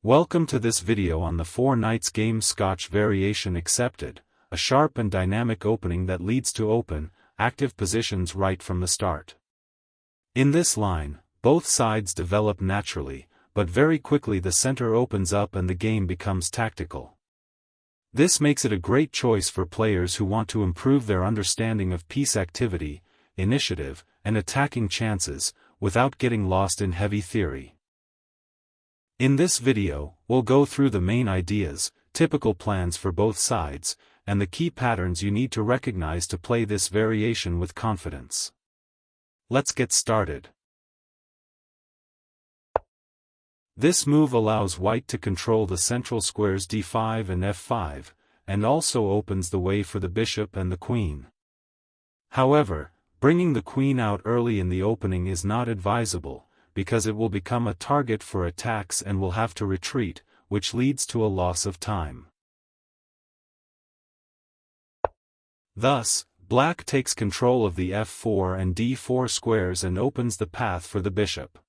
Welcome to this video on the 4 knights game Scotch variation accepted, a sharp and dynamic opening that leads to open, active positions right from the start. In this line, both sides develop naturally, but very quickly the center opens up and the game becomes tactical. This makes it a great choice for players who want to improve their understanding of piece activity, initiative, and attacking chances, without getting lost in heavy theory. In this video, we'll go through the main ideas, typical plans for both sides, and the key patterns you need to recognize to play this variation with confidence. Let's get started. This move allows white to control the central squares d5 and f5, and also opens the way for the bishop and the queen. However, bringing the queen out early in the opening is not advisable, because it will become a target for attacks and will have to retreat, which leads to a loss of time. Thus, black takes control of the f4 and d4 squares and opens the path for the bishop.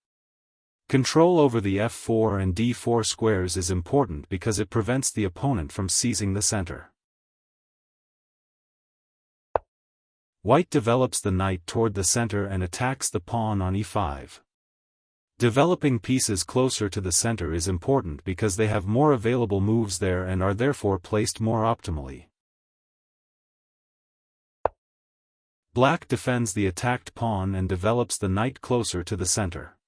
Control over the f4 and d4 squares is important because it prevents the opponent from seizing the center. White develops the knight toward the center and attacks the pawn on e5. Developing pieces closer to the center is important because they have more available moves there and are therefore placed more optimally. Black defends the attacked pawn and develops the knight closer to the center.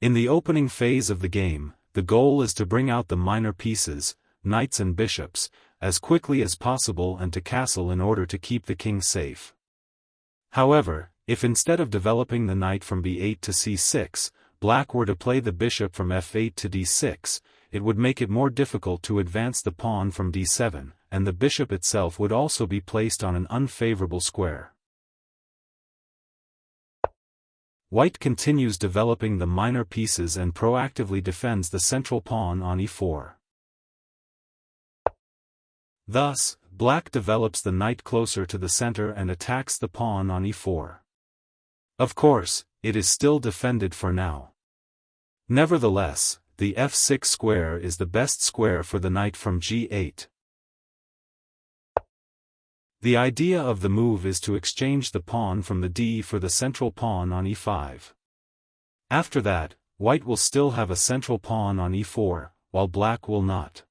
In the opening phase of the game, the goal is to bring out the minor pieces, knights and bishops, as quickly as possible and to castle in order to keep the king safe. However, if instead of developing the knight from b8 to c6, black were to play the bishop from f8 to d6, it would make it more difficult to advance the pawn from d7, and the bishop itself would also be placed on an unfavorable square. White continues developing the minor pieces and proactively defends the central pawn on e4. Thus, black develops the knight closer to the center and attacks the pawn on e4. Of course, it is still defended for now. Nevertheless, the f6 square is the best square for the knight from g8. The idea of the move is to exchange the pawn from the d for the central pawn on e5. After that, white will still have a central pawn on e4, while black will not.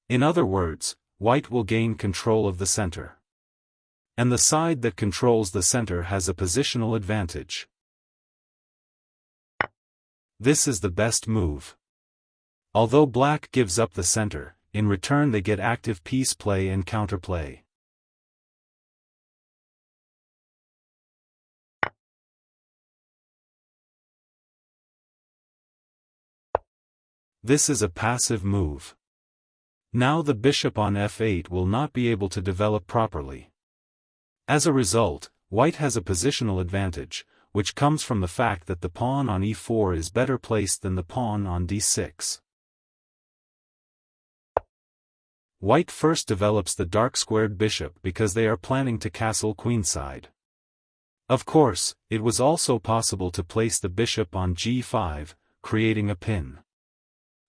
In other words, white will gain control of the center. And the side that controls the center has a positional advantage. This is the best move. Although black gives up the center, in return they get active piece play and counterplay. This is a passive move. Now the bishop on f8 will not be able to develop properly. As a result, white has a positional advantage, which comes from the fact that the pawn on e4 is better placed than the pawn on d6. White first develops the dark-squared bishop because they are planning to castle queenside. Of course, it was also possible to place the bishop on g5, creating a pin.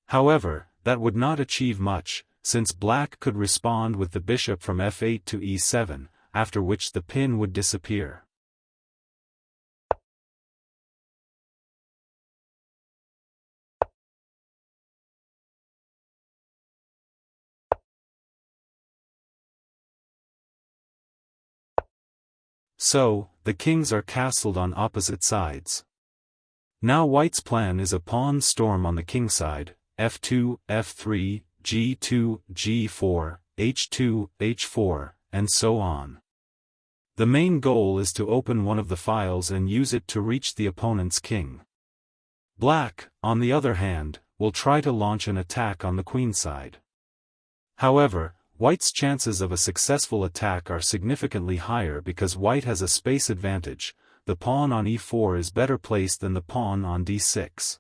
However, that would not achieve much, since black could respond with the bishop from f8 to e7, after which the pin would disappear. So, the kings are castled on opposite sides. Now white's plan is a pawn storm on the king side, f2, f3, g2, g4, h2, h4, and so on. The main goal is to open one of the files and use it to reach the opponent's king. Black, on the other hand, will try to launch an attack on the queen side. However, white's chances of a successful attack are significantly higher because white has a space advantage. The pawn on e4 is better placed than the pawn on d6.